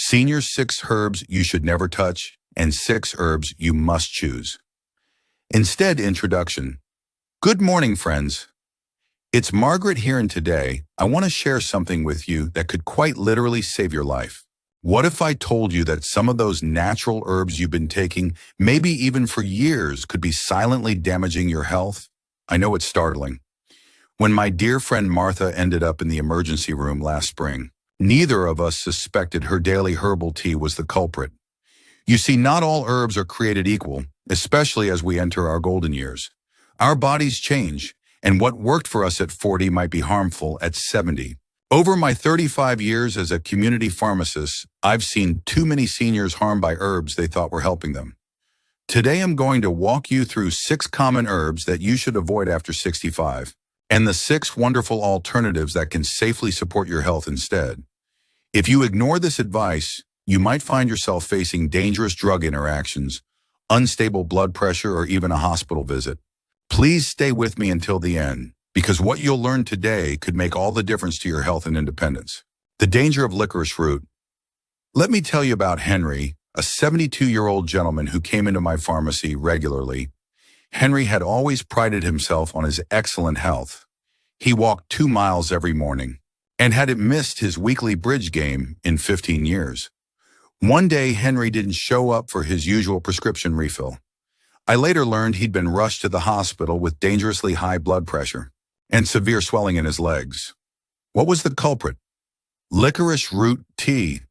Seniors 6 herbs you should never touch and 6 herbs you must choose. Instead, introduction. Good morning, friends. It's Margaret here, and today I want to share something with you that could quite literally save your life. What if I told you that some of those natural herbs you've been taking, maybe even for years, could be silently damaging your health? I know it's startling. When my dear friend Martha ended up in the emergency room last spring, neither of us suspected her daily herbal tea was the culprit. You see, not all herbs are created equal, especially as we enter our golden years. Our bodies change, and what worked for us at 40 might be harmful at 70. Over my 35 years as a community pharmacist, I've seen too many seniors harmed by herbs they thought were helping them. Today I'm going to walk you through 6 common herbs that you should avoid after 65, and the 6 wonderful alternatives that can safely support your health instead. If you ignore this advice, you might find yourself facing dangerous drug interactions, unstable blood pressure, or even a hospital visit. Please stay with me until the end, because what you'll learn today could make all the difference to your health and independence. The danger of licorice root. Let me tell you about Henry, a 72-year-old gentleman who came into my pharmacy regularly. Henry had always prided himself on his excellent health. He walked 2 miles every morning and hadn't missed his weekly bridge game in 15 years. One day, Henry didn't show up for his usual prescription refill. I later learned he'd been rushed to the hospital with dangerously high blood pressure and severe swelling in his legs. What was the culprit? Licorice root tea.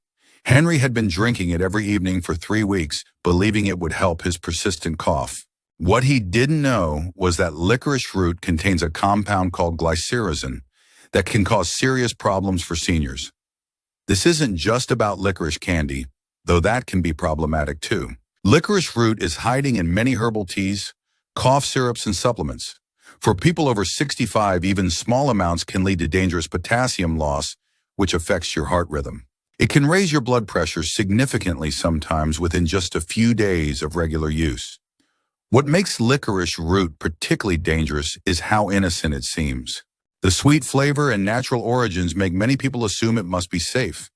Henry had been drinking it every evening for 3 weeks, believing it would help his persistent cough. What he didn't know was that licorice root contains a compound called glycyrrhizin that can cause serious problems for seniors. This isn't just about licorice candy, though that can be problematic too. Licorice root is hiding in many herbal teas, cough syrups, and supplements. For people over 65, even small amounts can lead to dangerous potassium loss, which affects your heart rhythm. It can raise your blood pressure significantly sometimes within just a few days of regular use. What makes licorice root particularly dangerous is how innocent it seems. The sweet flavor and natural origins make many people assume it must be safe.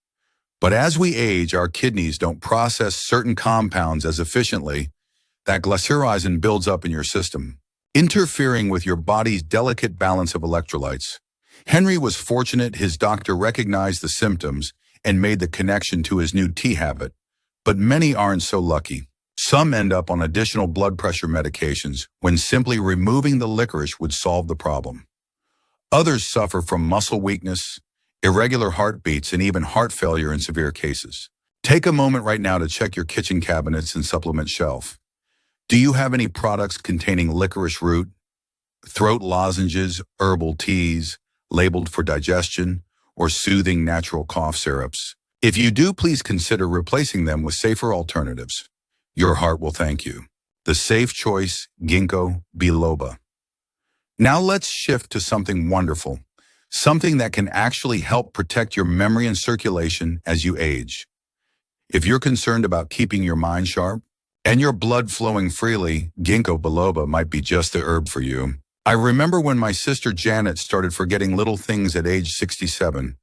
But as we age, our kidneys don't process certain compounds as efficiently. That glycyrrhizin builds up in your system, interfering with your body's delicate balance of electrolytes. Henry was fortunate his doctor recognized the symptoms and made the connection to his new tea habit. But many aren't so lucky. Some end up on additional blood pressure medications when simply removing the licorice would solve the problem. Others suffer from muscle weakness, irregular heartbeats, and even heart failure in severe cases. Take a moment right now to check your kitchen cabinets and supplement shelf. Do you have any products containing licorice root, throat lozenges, herbal teas, labeled for digestion, or soothing natural cough syrups? If you do, please consider replacing them with safer alternatives. Your heart will thank you. The safe choice, Ginkgo biloba. Now let's shift to something wonderful, something that can actually help protect your memory and circulation as you age. If you're concerned about keeping your mind sharp and your blood flowing freely, Ginkgo biloba might be just the herb for you. I remember when my sister Janet started forgetting little things at age 67,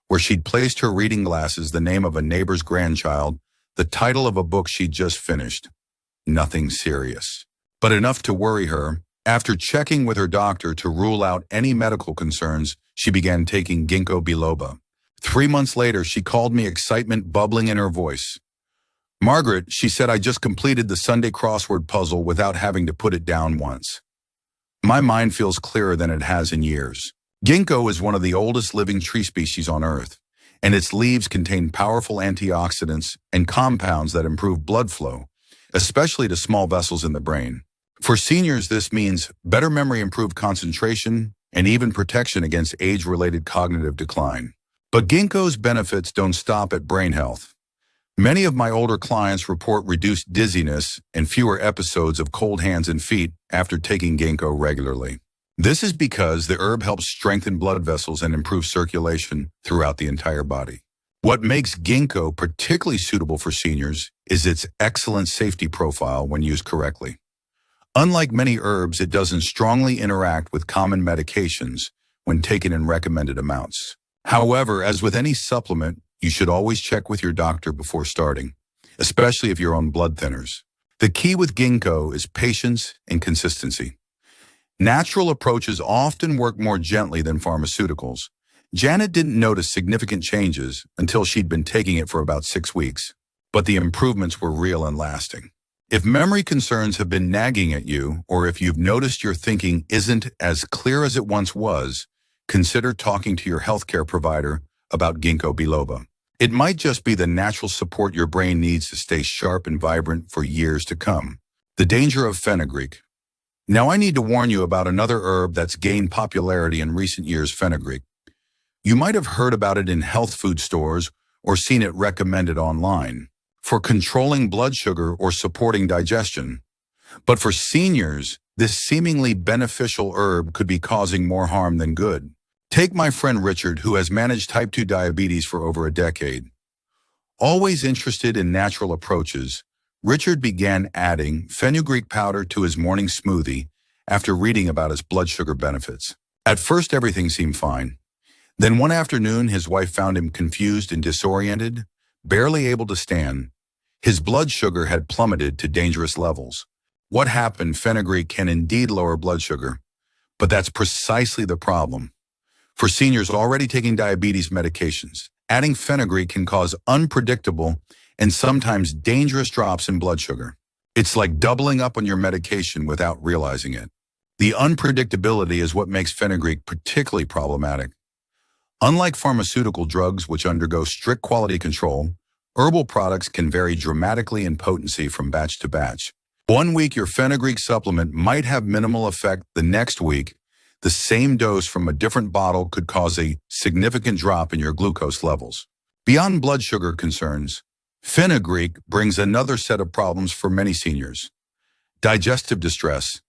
where she'd placed her reading glasses, the name of a neighbor's grandchild, the title of a book she'd just finished. Nothing serious, but enough to worry her. After checking with her doctor to rule out any medical concerns, she began taking Ginkgo biloba. 3 months later, she called me, excitement bubbling in her voice. Margaret, she said, I just completed the Sunday crossword puzzle without having to put it down once. My mind feels clearer than it has in years. Ginkgo is one of the oldest living tree species on Earth, and its leaves contain powerful antioxidants and compounds that improve blood flow, especially to small vessels in the brain. For seniors, this means better memory, improved concentration, and even protection against age-related cognitive decline. But Ginkgo's benefits don't stop at brain health. Many of my older clients report reduced dizziness and fewer episodes of cold hands and feet after taking Ginkgo regularly. This is because the herb helps strengthen blood vessels and improve circulation throughout the entire body. What makes Ginkgo particularly suitable for seniors is its excellent safety profile when used correctly. Unlike many herbs, it doesn't strongly interact with common medications when taken in recommended amounts. However, as with any supplement, you should always check with your doctor before starting, especially if you're on blood thinners. The key with ginkgo is patience and consistency. Natural approaches often work more gently than pharmaceuticals. Janet didn't notice significant changes until she'd been taking it for about 6 weeks, but the improvements were real and lasting. If memory concerns have been nagging at you, or if you've noticed your thinking isn't as clear as it once was, consider talking to your healthcare provider about Ginkgo biloba. It might just be the natural support your brain needs to stay sharp and vibrant for years to come. The danger of fenugreek. Now I need to warn you about another herb that's gained popularity in recent years, fenugreek. You might have heard about it in health food stores or seen it recommended online for controlling blood sugar or supporting digestion. But for seniors, this seemingly beneficial herb could be causing more harm than good. Take my friend Richard, who has managed type 2 diabetes for over a decade. Always interested in natural approaches, Richard began adding fenugreek powder to his morning smoothie after reading about its blood sugar benefits. At first, everything seemed fine. Then one afternoon, his wife found him confused and disoriented, barely able to stand. His blood sugar had plummeted to dangerous levels. What happened? Fenugreek can indeed lower blood sugar, but that's precisely the problem. For seniors already taking diabetes medications, adding fenugreek can cause unpredictable and sometimes dangerous drops in blood sugar. It's like doubling up on your medication without realizing it. The unpredictability is what makes fenugreek particularly problematic. Unlike pharmaceutical drugs, which undergo strict quality control, herbal products can vary dramatically in potency from batch to batch. One week, your fenugreek supplement might have minimal effect. The next week, the same dose from a different bottle could cause a significant drop in your glucose levels. Beyond blood sugar concerns, fenugreek brings another set of problems for many seniors. Digestive distress.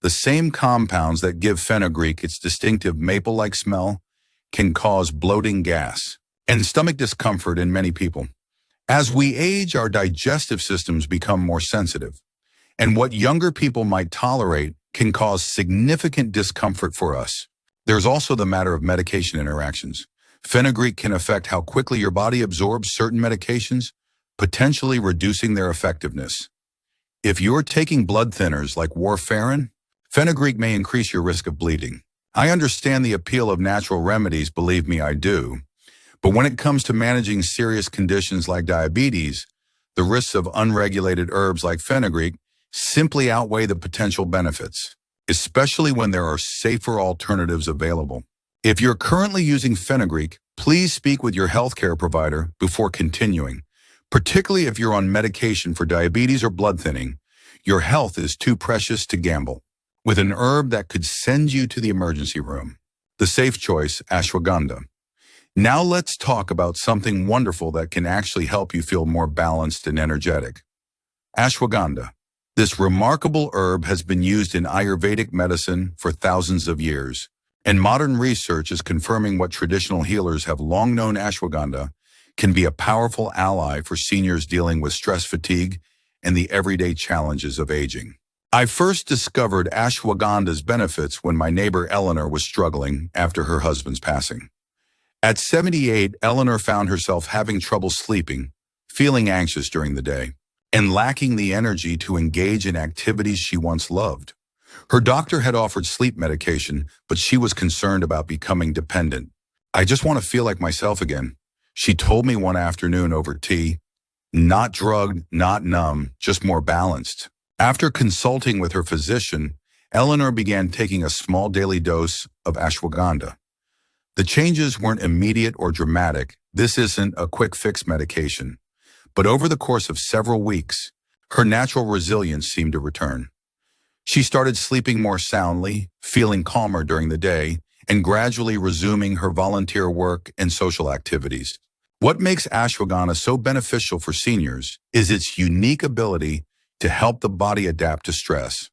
The same compounds that give fenugreek its distinctive maple-like smell can cause bloating, gas, and stomach discomfort in many people. As we age, our digestive systems become more sensitive, and what younger people might tolerate can cause significant discomfort for us. There's also the matter of medication interactions. Fenugreek can affect how quickly your body absorbs certain medications, potentially reducing their effectiveness. If you're taking blood thinners like warfarin, fenugreek may increase your risk of bleeding. I understand the appeal of natural remedies, believe me, I do. But when it comes to managing serious conditions like diabetes, the risks of unregulated herbs like fenugreek simply outweigh the potential benefits, especially when there are safer alternatives available. If you're currently using fenugreek, please speak with your healthcare provider before continuing, particularly if you're on medication for diabetes or blood thinning. Your health is too precious to gamble with an herb that could send you to the emergency room. The safe choice, ashwagandha. Now let's talk about something wonderful that can actually help you feel more balanced and energetic. Ashwagandha. This remarkable herb has been used in Ayurvedic medicine for thousands of years, and modern research is confirming what traditional healers have long known. Ashwagandha can be a powerful ally for seniors dealing with stress, fatigue, and the everyday challenges of aging. I first discovered ashwagandha's benefits when my neighbor Eleanor was struggling after her husband's passing. At 78, Eleanor found herself having trouble sleeping, feeling anxious during the day, and lacking the energy to engage in activities she once loved. Her doctor had offered sleep medication, but she was concerned about becoming dependent. "I just want to feel like myself again," she told me one afternoon over tea. Not drugged, not numb, just more balanced. After consulting with her physician, Eleanor began taking a small daily dose of ashwagandha. The changes weren't immediate or dramatic. This isn't a quick fix medication. But over the course of several weeks, her natural resilience seemed to return. She started sleeping more soundly, feeling calmer during the day, and gradually resuming her volunteer work and social activities. What makes ashwagandha so beneficial for seniors is its unique ability to help the body adapt to stress.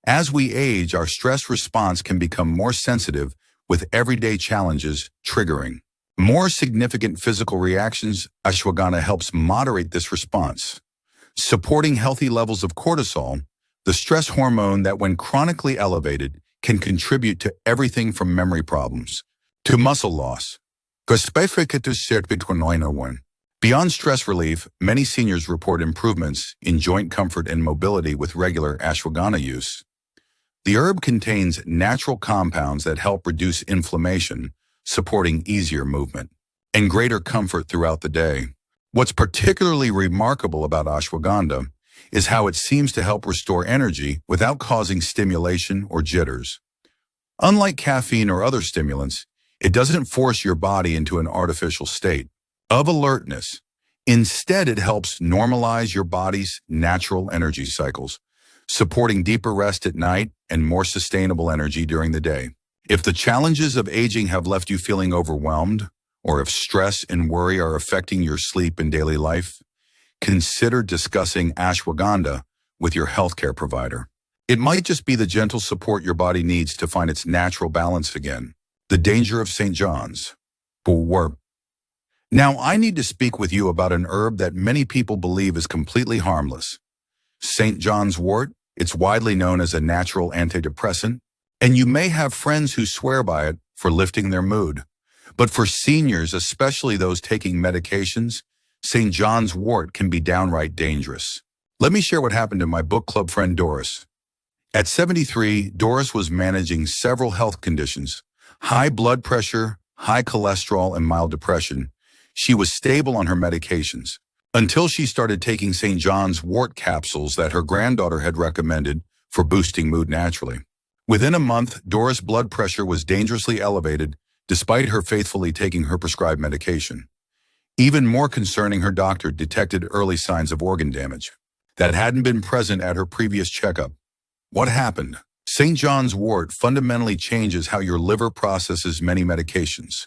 As we age, our stress response can become more sensitive, with everyday challenges triggering more significant physical reactions. Ashwagandha helps moderate this response, supporting healthy levels of cortisol, the stress hormone that, when chronically elevated, can contribute to everything from memory problems to muscle loss. Beyond stress relief, many seniors report improvements in joint comfort and mobility with regular ashwagandha use. The herb contains natural compounds that help reduce inflammation, supporting easier movement and greater comfort throughout the day. What's particularly remarkable about ashwagandha is how it seems to help restore energy without causing stimulation or jitters. Unlike caffeine or other stimulants, it doesn't force your body into an artificial state of alertness. Instead, it helps normalize your body's natural energy cycles, supporting deeper rest at night and more sustainable energy during the day. If the challenges of aging have left you feeling overwhelmed, or if stress and worry are affecting your sleep and daily life, consider discussing ashwagandha with your healthcare provider. It might just be the gentle support your body needs to find its natural balance again. The Danger of St. John's Wort. Now, I need to speak with you about an herb that many people believe is completely harmless. St. John's Wort. It's widely known as a natural antidepressant, and you may have friends who swear by it for lifting their mood. But for seniors, especially those taking medications, St. John's Wort can be downright dangerous. Let me share what happened to my book club friend Doris. At 73, Doris was managing several health conditions: high blood pressure, high cholesterol, and mild depression. She was stable on her medications until she started taking St. John's Wort capsules that her granddaughter had recommended for boosting mood naturally. Within a month, Doris' blood pressure was dangerously elevated despite her faithfully taking her prescribed medication. Even more concerning, her doctor detected early signs of organ damage that hadn't been present at her previous checkup. What happened? St. John's Wort fundamentally changes how your liver processes many medications.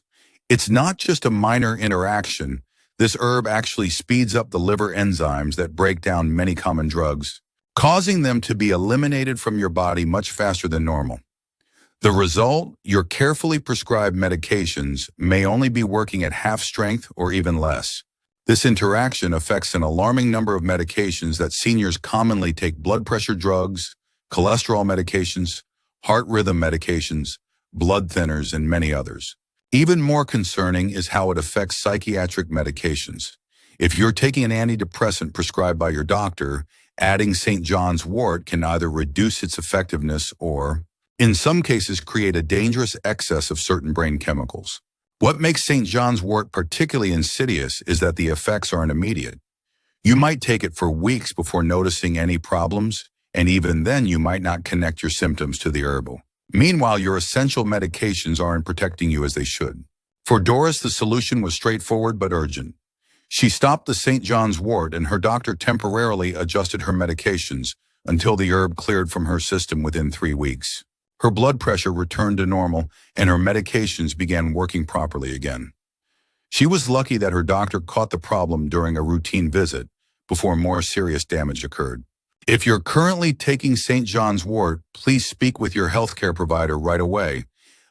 It's not just a minor interaction. This herb actually speeds up the liver enzymes that break down many common drugs, causing them to be eliminated from your body much faster than normal. The result? Your carefully prescribed medications may only be working at half strength or even less. This interaction affects an alarming number of medications that seniors commonly take: blood pressure drugs, cholesterol medications, heart rhythm medications, blood thinners, and many others. Even more concerning is how it affects psychiatric medications. If you're taking an antidepressant prescribed by your doctor, adding St. John's Wort can either reduce its effectiveness or, in some cases, create a dangerous excess of certain brain chemicals. What makes St. John's Wort particularly insidious is that the effects aren't immediate. You might take it for weeks before noticing any problems, and even then you might not connect your symptoms to the herbal. Meanwhile, your essential medications aren't protecting you as they should. For Doris, the solution was straightforward but urgent. She stopped the St. John's Wort, and her doctor temporarily adjusted her medications until the herb cleared from her system within 3 weeks. Her blood pressure returned to normal, and her medications began working properly again. She was lucky that her doctor caught the problem during a routine visit before more serious damage occurred. If you're currently taking St. John's Wort, please speak with your healthcare provider right away,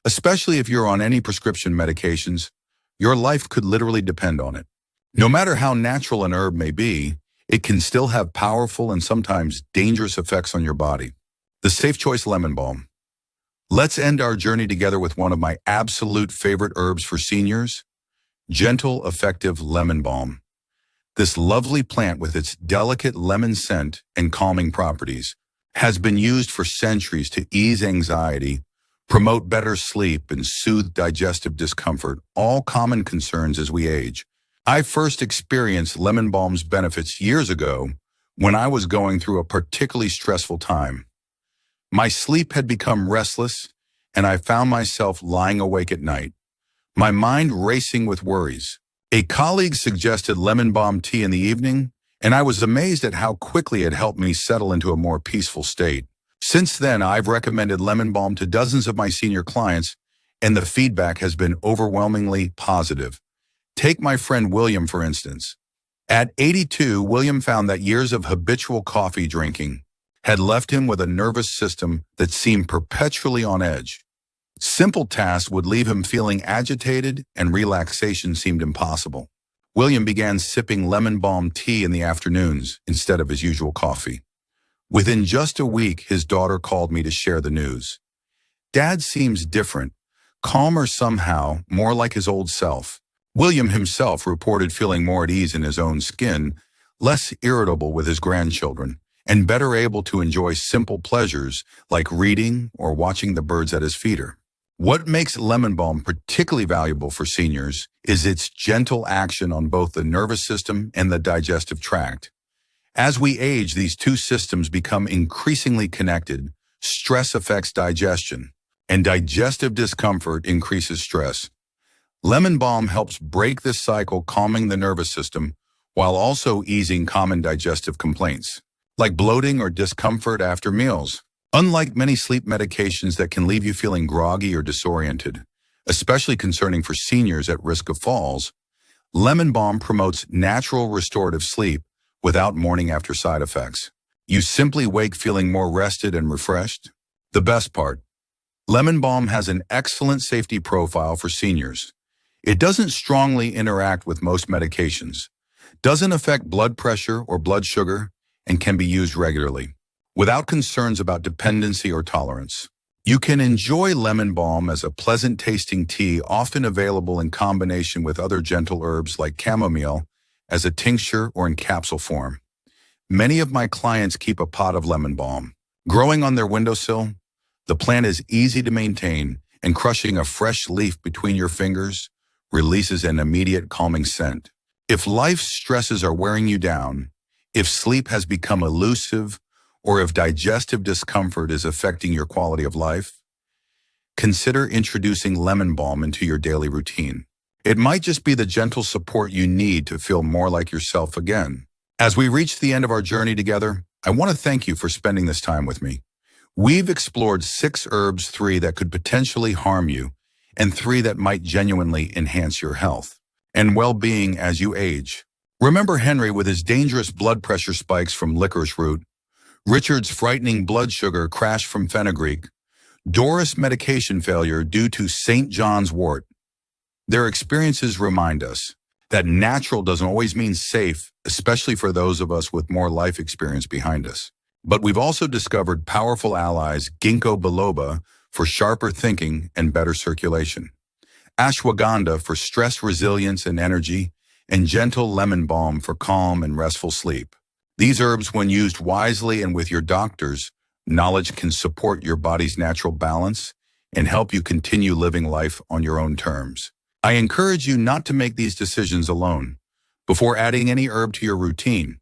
especially if you're on any prescription medications. Your life could literally depend on it. No matter how natural an herb may be, it can still have powerful and sometimes dangerous effects on your body. The Safe Choice Lemon Balm. Let's end our journey together with one of my absolute favorite herbs for seniors: gentle, effective lemon balm. This lovely plant, with its delicate lemon scent and calming properties, has been used for centuries to ease anxiety, promote better sleep, and soothe digestive discomfort, all common concerns as we age. I first experienced lemon balm's benefits years ago when I was going through a particularly stressful time. My sleep had become restless, and I found myself lying awake at night, my mind racing with worries. A colleague suggested lemon balm tea in the evening, and I was amazed at how quickly it helped me settle into a more peaceful state. Since then, I've recommended lemon balm to dozens of my senior clients, and the feedback has been overwhelmingly positive. Take my friend William, for instance. At 82, William found that years of habitual coffee drinking had left him with a nervous system that seemed perpetually on edge. Simple tasks would leave him feeling agitated, and relaxation seemed impossible. William began sipping lemon balm tea in the afternoons instead of his usual coffee. Within just a week, his daughter called me to share the news. Dad seems different, calmer somehow, more like his old self. William himself reported feeling more at ease in his own skin, less irritable with his grandchildren, and better able to enjoy simple pleasures like reading or watching the birds at his feeder. What makes lemon balm particularly valuable for seniors is its gentle action on both the nervous system and the digestive tract. As we age, these two systems become increasingly connected. Stress affects digestion, and digestive discomfort increases stress. Lemon balm helps break this cycle, calming the nervous system while also easing common digestive complaints, like bloating or discomfort after meals. Unlike many sleep medications that can leave you feeling groggy or disoriented, especially concerning for seniors at risk of falls, lemon balm promotes natural restorative sleep without morning after side effects. You simply wake feeling more rested and refreshed. The best part, lemon balm has an excellent safety profile for seniors. It doesn't strongly interact with most medications, doesn't affect blood pressure or blood sugar, and can be used regularly, without concerns about dependency or tolerance. You can enjoy lemon balm as a pleasant-tasting tea, often available in combination with other gentle herbs like chamomile, as a tincture or in capsule form. Many of my clients keep a pot of lemon balm growing on their windowsill. The plant is easy to maintain, and crushing a fresh leaf between your fingers releases an immediate calming scent. If life's stresses are wearing you down, if sleep has become elusive, or if digestive discomfort is affecting your quality of life, consider introducing lemon balm into your daily routine. It might just be the gentle support you need to feel more like yourself again. As we reach the end of our journey together, I want to thank you for spending this time with me. We've explored 6 herbs, 3 that could potentially harm you, and 3 that might genuinely enhance your health and well-being as you age. Remember Henry with his dangerous blood pressure spikes from licorice root, Richard's frightening blood sugar crash from fenugreek, Doris' medication failure due to St. John's wort. Their experiences remind us that natural doesn't always mean safe, especially for those of us with more life experience behind us. But we've also discovered powerful allies, Ginkgo biloba for sharper thinking and better circulation, Ashwagandha for stress resilience and energy, and gentle lemon balm for calm and restful sleep. These herbs, when used wisely and with your doctor's knowledge, can support your body's natural balance and help you continue living life on your own terms. I encourage you not to make these decisions alone. Before adding any herb to your routine,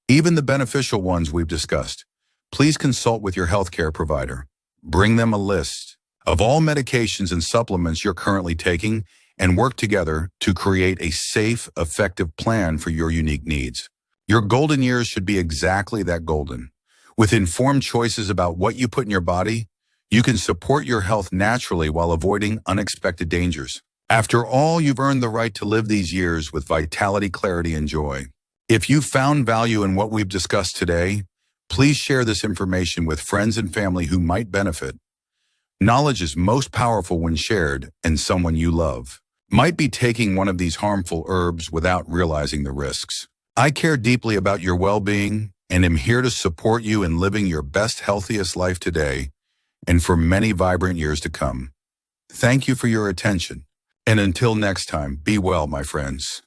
even the beneficial ones we've discussed, please consult with your healthcare provider. Bring them a list of all medications and supplements you're currently taking and work together to create a safe, effective plan for your unique needs. Your golden years should be exactly that, golden. With informed choices about what you put in your body, you can support your health naturally while avoiding unexpected dangers. After all, you've earned the right to live these years with vitality, clarity, and joy. If you found value in what we've discussed today, please share this information with friends and family who might benefit. Knowledge is most powerful when shared, and someone you love might be taking one of these harmful herbs without realizing the risks. I care deeply about your well-being and am here to support you in living your best, healthiest life today and for many vibrant years to come. Thank you for your attention. And until next time, be well, my friends.